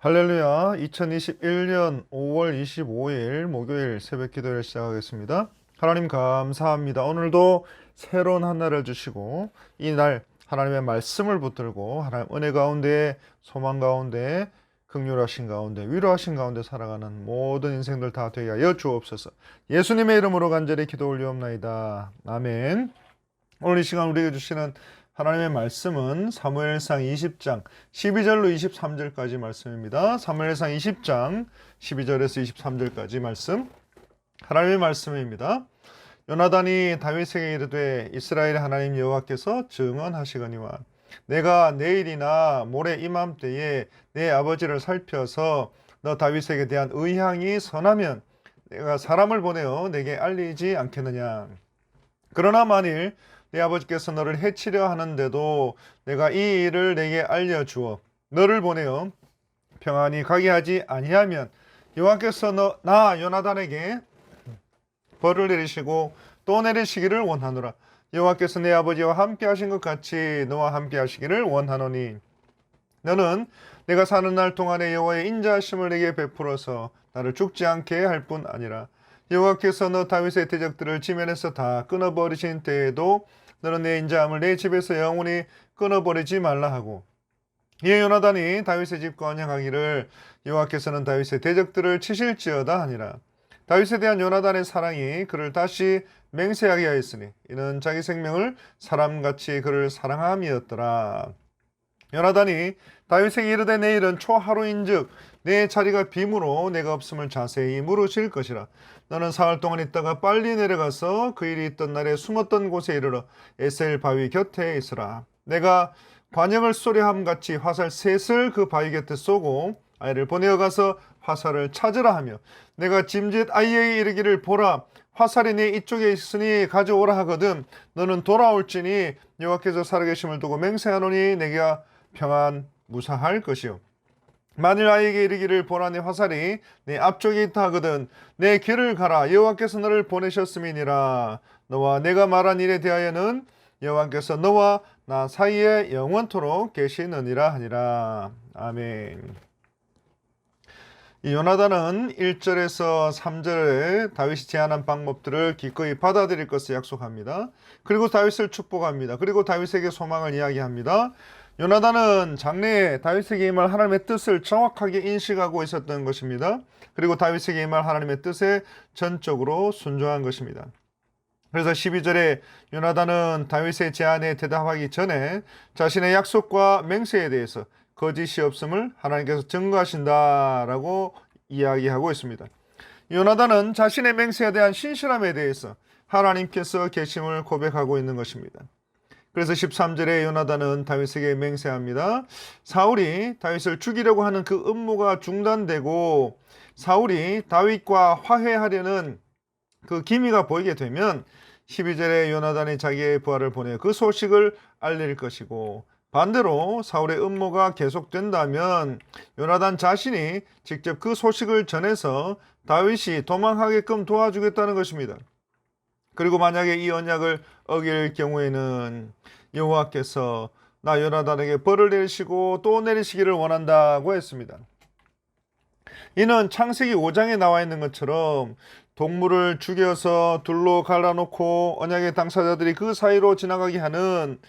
할렐루야. 2021년 5월 25일 목요일 새벽 기도를 시작하겠습니다. 하나님 감사합니다. 오늘도 새로운 한 날을 주시고 이 날 하나님의 말씀을 붙들고 하나님 은혜 가운데 소망 가운데 긍휼하신 가운데 위로하신 가운데 살아가는 모든 인생들 다 되게 하여 주옵소서. 예수님의 이름으로 간절히 기도 올리옵나이다. 아멘. 오늘 이 시간 우리에게 주시는 하나님의 말씀은 사무엘상 20장 12절로 23절까지 말씀입니다. 사무엘상 20장 12절에서 23절까지 말씀, 하나님의 말씀입니다. 요나단이 다윗에게 이르되 이스라엘의 하나님 여호와께서 증언하시거니와 내가 내일이나 모레 이맘때에 내 아버지를 살펴서 너 다윗에게 대한 의향이 선하면 내가 사람을 보내어 내게 알리지 않겠느냐. 그러나 만일 내 아버지께서 너를 해치려 하는데도 내가 이 일을 내게 알려주어 너를 보내어 평안히 가게 하지 아니하면 여호와께서 나 요나단에게 벌을 내리시고 또 내리시기를 원하노라. 여호와께서 내 아버지와 함께 하신 것 같이 너와 함께 하시기를 원하노니 너는 내가 사는 날 동안에 여호와의 인자하심을 내게 베풀어서 나를 죽지 않게 할 뿐 아니라 여호와께서 너 다윗의 대적들을 지면에서 다 끊어버리신 때에도 너는 내 인자함을 내 집에서 영원히 끊어버리지 말라 하고, 이에 요나단이 다윗의 집과 언약하기를 여호와께서는 다윗의 대적들을 치실지어다 하니라. 다윗에 대한 요나단의 사랑이 그를 다시 맹세하게 하였으니 이는 자기 생명을 사람같이 그를 사랑함이었더라. 요나단이 다윗에게 이르되 내일은 초하루인즉 내 자리가 빔으로 내가 없음을 자세히 물으실 것이라. 너는 사흘 동안 있다가 빨리 내려가서 그 일이 있던 날에 숨었던 곳에 이르러 에셀 바위 곁에 있으라. 내가 관영을 쏘려함 같이 화살 셋을 그 바위 곁에 쏘고 아이를 보내어 가서 화살을 찾으라 하며 내가 짐짓 아이에게 이르기를 보라 화살이 네 이쪽에 있으니 가져오라 하거든 너는 돌아올지니 여호와께서 살아계심을 두고 맹세하노니 내가 평안 무사할 것이요 만일 아이에게 이르기를 보라 내 화살이 내 앞쪽에 있다 하거든 내 길을 가라 여호와께서 너를 보내셨음이니라. 너와 내가 말한 일에 대하여는 여호와께서 너와 나 사이에 영원토록 계시느니라 하니라. 아멘. 이 요나단은 1절에서 3절에 다윗이 제안한 방법들을 기꺼이 받아들일 것을 약속합니다. 그리고 다윗을 축복합니다. 그리고 다윗에게 소망을 이야기합니다. 요나단은 장래에 다윗에게 임할 하나님의 뜻을 정확하게 인식하고 있었던 것입니다. 그리고 다윗에게 임할 하나님의 뜻에 전적으로 순종한 것입니다. 그래서 12절에 요나단은 다윗의 제안에 대답하기 전에 자신의 약속과 맹세에 대해서 거짓이 없음을 하나님께서 증거하신다라고 이야기하고 있습니다. 요나단은 자신의 맹세에 대한 신실함에 대해서 하나님께서 계심을 고백하고 있는 것입니다. 그래서 13절에 요나단은 다윗에게 맹세합니다. 사울이 다윗을 죽이려고 하는 그 음모가 중단되고 사울이 다윗과 화해하려는 그 기미가 보이게 되면 12절에 요나단이 자기의 부하를 보내 그 소식을 알릴 것이고 반대로 사울의 음모가 계속된다면 요나단 자신이 직접 그 소식을 전해서 다윗이 도망하게끔 도와주겠다는 것입니다. 그리고 만약에 이 언약을 어길 경우에는 여호와께서 나 요나단에게 벌을 내리시고 또 내리시기를 원한다고 했습니다. 이는 창세기 5장에 나와 있는 것처럼 동물을 죽여서 둘로 갈라놓고 언약의 당사자들이 그 사이로 지나가게 하는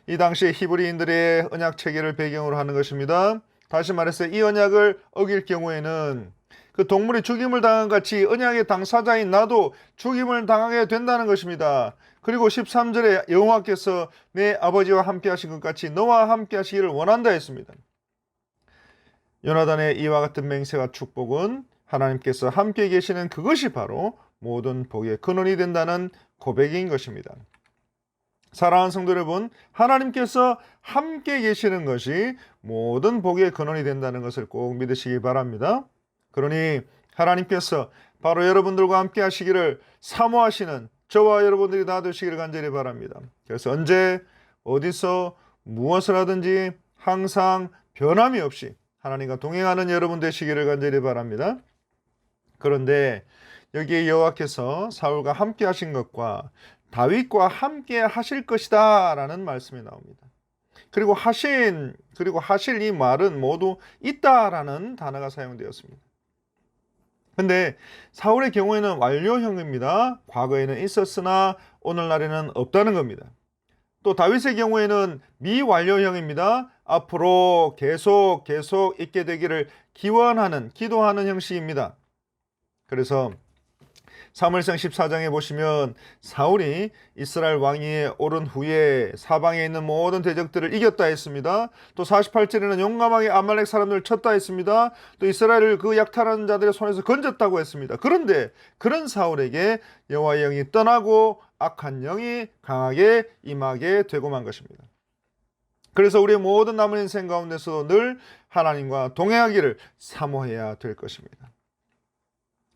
이 당시의 히브리인들의 언약 체계를 배경으로 하는 것입니다. 다시 말해서 이 언약을 어길 경우에는 그 동물이 죽임을 당한 같이 언약의 당사자인 나도 죽임을 당하게 된다는 것입니다. 그리고 13절에 여호와께서 내 아버지와 함께 하신 것 같이 너와 함께 하시기를 원한다 했습니다. 요나단의 이와 같은 맹세와 축복은 하나님께서 함께 계시는 그것이 바로 모든 복의 근원이 된다는 고백인 것입니다. 사랑하는 성도 여러분, 하나님께서 함께 계시는 것이 모든 복의 근원이 된다는 것을 꼭 믿으시기 바랍니다. 그러니 하나님께서 바로 여러분들과 함께 하시기를 사모하시는 저와 여러분들이 다 되시기를 간절히 바랍니다. 그래서 언제 어디서 무엇을 하든지 항상 변함이 없이 하나님과 동행하는 여러분 되시기를 간절히 바랍니다. 그런데 여기에 여호와께서 사울과 함께 하신 것과 다윗과 함께 하실 것이다 라는 말씀이 나옵니다. 그리고 하실 이 말은 모두 있다라는 단어가 사용되었습니다. 근데 사울의 경우에는 완료형입니다. 과거에는 있었으나 오늘날에는 없다는 겁니다. 또 다윗의 경우에는 미완료형입니다. 앞으로 계속 있게 되기를 기원하는, 기도하는 형식입니다. 그래서 사무엘상 14장에 보시면 사울이 이스라엘 왕위에 오른 후에 사방에 있는 모든 대적들을 이겼다 했습니다. 또 48절에는 용감하게 아말렉 사람들을 쳤다 했습니다. 또 이스라엘을 그 약탈하는 자들의 손에서 건졌다고 했습니다. 그런데 그런 사울에게 여호와의 영이 떠나고 악한 영이 강하게 임하게 되고 만 것입니다. 그래서 우리의 모든 남은 인생 가운데서도 늘 하나님과 동행하기를 사모해야 될 것입니다.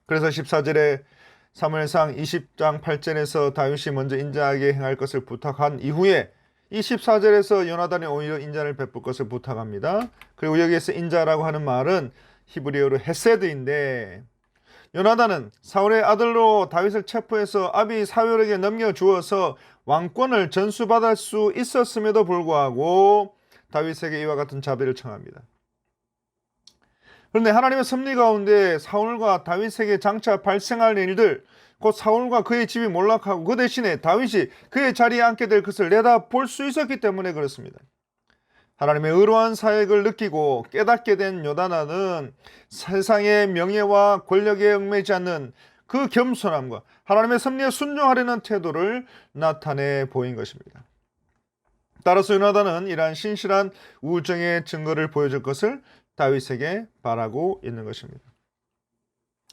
그래서 14절에 사무엘상 20장 8절에서 다윗이 먼저 인자하게 행할 것을 부탁한 이후에 이 14절에서 요나단이 오히려 인자를 베풀 것을 부탁합니다. 그리고 여기에서 인자라고 하는 말은 히브리어로 헤세드인데, 요나단은 사울의 아들로 다윗을 체포해서 아비 사울에게 넘겨주어서 왕권을 전수받을 수 있었음에도 불구하고 다윗에게 이와 같은 자비를 청합니다. 그런데 하나님의 섭리 가운데 사울과 다윗에게 장차 발생할 일들, 곧 사울과 그의 집이 몰락하고 그 대신에 다윗이 그의 자리에 앉게 될 것을 내다볼 수 있었기 때문에 그렇습니다. 하나님의 의로한 사역을 느끼고 깨닫게 된 요나단은 세상의 명예와 권력에 얽매이지 않는 그 겸손함과 하나님의 섭리에 순종하려는 태도를 나타내 보인 것입니다. 따라서 요나단은 이러한 신실한 우정의 증거를 보여줄 것을 다윗에게 바라고 있는 것입니다.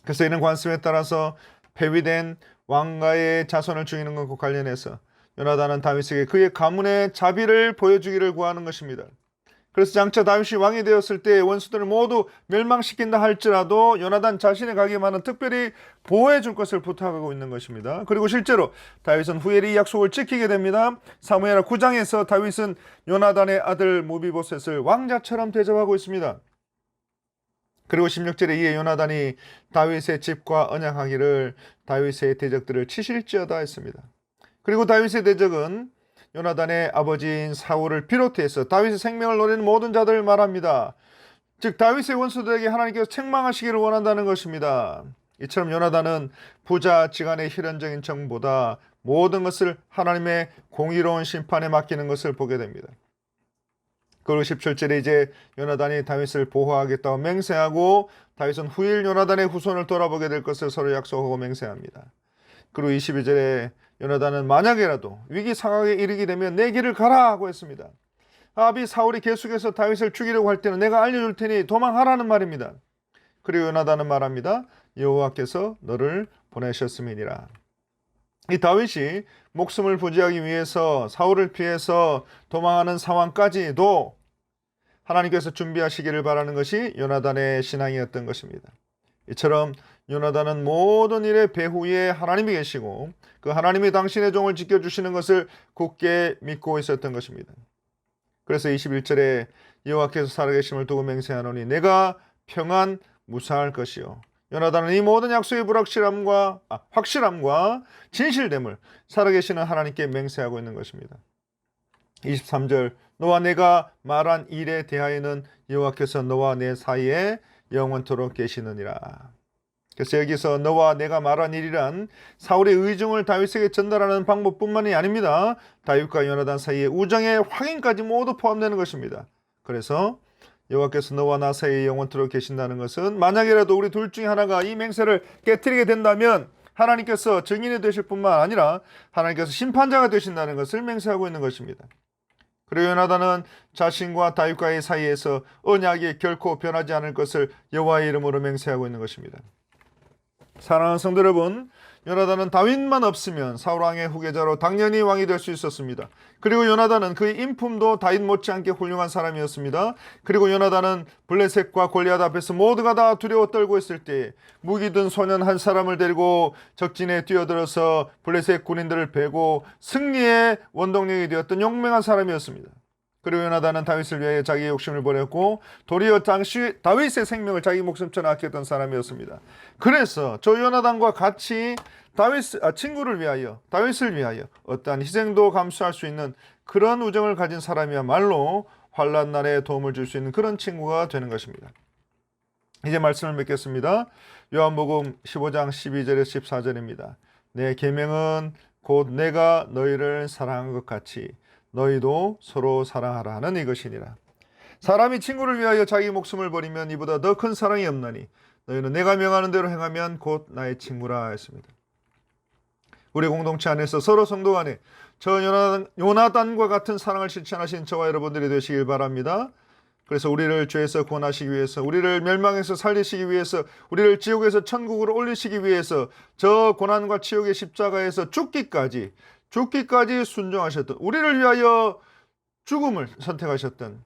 그래서 이런 관습에 따라서 폐위된 왕가의 자손을 죽이는 것과 관련해서 요나단은 다윗에게 그의 가문의 자비를 보여주기를 구하는 것입니다. 그래서 장차 다윗이 왕이 되었을 때 원수들을 모두 멸망시킨다 할지라도 요나단 자신의 가게만은 특별히 보호해 줄 것을 부탁하고 있는 것입니다. 그리고 실제로 다윗은 후에 이 약속을 지키게 됩니다. 사무엘 9장에서 다윗은 요나단의 아들 무비보셋을 왕자처럼 대접하고 있습니다. 그리고 16절에 이에 요나단이 다윗의 집과 언약하기를 다윗의 대적들을 치실지어다 했습니다. 그리고 다윗의 대적은 요나단의 아버지인 사울을 비롯해서 다윗의 생명을 노리는 모든 자들을 말합니다. 즉 다윗의 원수들에게 하나님께서 책망하시기를 원한다는 것입니다. 이처럼 요나단은 부자 지간의 혈연적인 정보다 모든 것을 하나님의 공의로운 심판에 맡기는 것을 보게 됩니다. 그리고 17절에 이제 요나단이 다윗을 보호하겠다고 맹세하고 다윗은 후일 요나단의 후손을 돌아보게 될 것을 서로 약속하고 맹세합니다. 그리고 22절에 요나단은 만약에라도 위기 상황에 이르게 되면 내 길을 가라 하고 했습니다. 아비 사울이 계속해서 다윗을 죽이려고 할 때는 내가 알려줄 테니 도망하라는 말입니다. 그리고 요나단은 말합니다. 여호와께서 너를 보내셨음이니라. 이 다윗이 목숨을 부지하기 위해서 사울을 피해서 도망하는 상황까지도 하나님께서 준비하시기를 바라는 것이 요나단의 신앙이었던 것입니다. 이처럼 요나단은 모든 일의 배후에 하나님이 계시고 그 하나님이 당신의 종을 지켜주시는 것을 굳게 믿고 있었던 것입니다. 그래서 21절에 여호와께서 살아계심을 두고 맹세하노니 내가 평안 무사할 것이요. 요나단은 이 모든 약속의 확실함과 진실됨을 살아계시는 하나님께 맹세하고 있는 것입니다. 23절 너와 내가 말한 일에 대하여는 여호와께서 너와 내 사이에 영원토록 계시느니라. 그래서 여기서 너와 내가 말한 일이란 사울의 의중을 다윗에게 전달하는 방법뿐만이 아닙니다. 다윗과 요나단 사이의 우정의 확인까지 모두 포함되는 것입니다. 그래서 여호와께서 너와 나 사이에 영원토록 계신다는 것은 만약이라도 우리 둘 중에 하나가 이 맹세를 깨트리게 된다면 하나님께서 증인이 되실 뿐만 아니라 하나님께서 심판자가 되신다는 것을 맹세하고 있는 것입니다. 그리고 요나단은 자신과 다윗과의 사이에서 언약이 결코 변하지 않을 것을 여호와의 이름으로 맹세하고 있는 것입니다. 사랑하는 성도 여러분, 요나단은 다윗만 없으면 사울왕의 후계자로 당연히 왕이 될 수 있었습니다. 그리고 요나단은 그의 인품도 다윗 못지않게 훌륭한 사람이었습니다. 그리고 요나단은 블레셋과 골리앗 앞에서 모두가 다 두려워 떨고 있을 때 무기 든 소년 한 사람을 데리고 적진에 뛰어들어서 블레셋 군인들을 베고 승리의 원동력이 되었던 용맹한 사람이었습니다. 그리고 요나단은 다윗을 위하여 자기의 욕심을 버렸고 도리어 당시 다윗의 생명을 자기 목숨처럼 아꼈던 사람이었습니다. 그래서 저 요나단과 같이 친구를 위하여 다윗을 위하여 어떠한 희생도 감수할 수 있는 그런 우정을 가진 사람이야말로 환난 날에 도움을 줄 수 있는 그런 친구가 되는 것입니다. 이제 말씀을 맺겠습니다. 요한복음 15장 12절에서 14절입니다. 내 계명은 곧 내가 너희를 사랑한 것 같이 너희도 서로 사랑하라 하는 이것이니라. 사람이 친구를 위하여 자기 목숨을 버리면 이보다 더 큰 사랑이 없나니 너희는 내가 명하는 대로 행하면 곧 나의 친구라 했습니다. 우리 공동체 안에서 서로 성도 간에 저 요나단과 같은 사랑을 실천하신 저와 여러분들이 되시길 바랍니다. 그래서 우리를 죄에서 구원하시기 위해서, 우리를 멸망에서 살리시기 위해서, 우리를 지옥에서 천국으로 올리시기 위해서 저 고난과 지옥의 십자가에서 죽기까지 순종하셨던, 우리를 위하여 죽음을 선택하셨던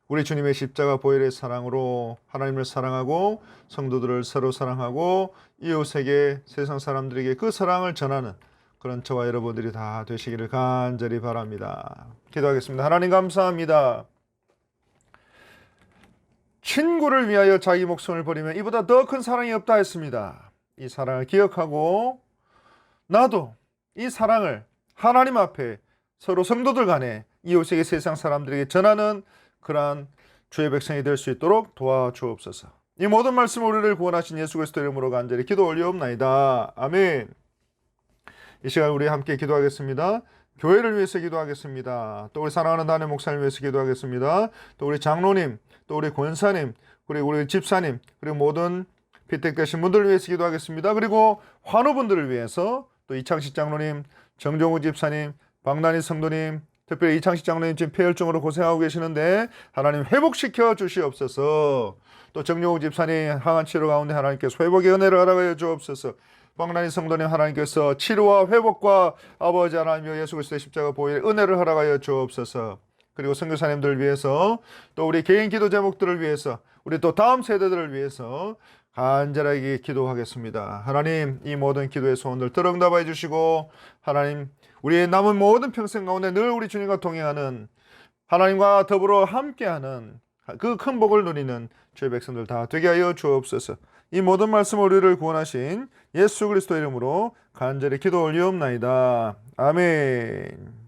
우리 주님의 십자가 보혈의 사랑으로 하나님을 사랑하고 성도들을 서로 사랑하고 이웃에게, 세상 사람들에게 그 사랑을 전하는 그런 저와 여러분들이 다 되시기를 간절히 바랍니다. 기도하겠습니다. 하나님 감사합니다. 친구를 위하여 자기 목숨을 버리면 이보다 더 큰 사랑이 없다 했습니다. 이 사랑을 기억하고 나도 이 사랑을 하나님 앞에 서로 성도들 간에 이웃에게, 세상 사람들에게 전하는 그러한 주의 백성이 될 수 있도록 도와주옵소서. 이 모든 말씀 우리를 구원하신 예수 그리스도 이름으로 간절히 기도 올리옵나이다. 아멘. 이 시간 우리 함께 기도하겠습니다. 교회를 위해서 기도하겠습니다. 또 우리 사랑하는 담임 목사님 위해서 기도하겠습니다. 또 우리 장로님, 또 우리 권사님, 그리고 우리 집사님, 그리고 모든 피택되신 분들을 위해서 기도하겠습니다. 그리고 환우분들을 위해서 또 이창식 장로님, 정종우 집사님, 박난희 성도님, 특별히 이창식 장로님 지금 폐혈증으로 고생하고 계시는데 하나님 회복시켜 주시옵소서. 또 정용우 집사님 항암 치료 가운데 하나님께서 회복의 은혜를 허락하여 주옵소서. 박난희 성도님 하나님께서 치료와 회복과 아버지 하나님여 예수 그리스도의 십자가 보혈의 은혜를 허락하여 주옵소서. 그리고 선교사님들을 위해서, 또 우리 개인 기도 제목들을 위해서, 우리 또 다음 세대들을 위해서 간절하게 기도하겠습니다. 하나님, 이 모든 기도의 소원들 들응답해 주시고, 하나님 우리의 남은 모든 평생 가운데 늘 우리 주님과 동행하는, 하나님과 더불어 함께하는 그 큰 복을 누리는 주의 백성들 다 되게 하여 주옵소서. 이 모든 말씀 우리를 구원하신 예수 그리스도 이름으로 간절히 기도 올리옵나이다. 아멘.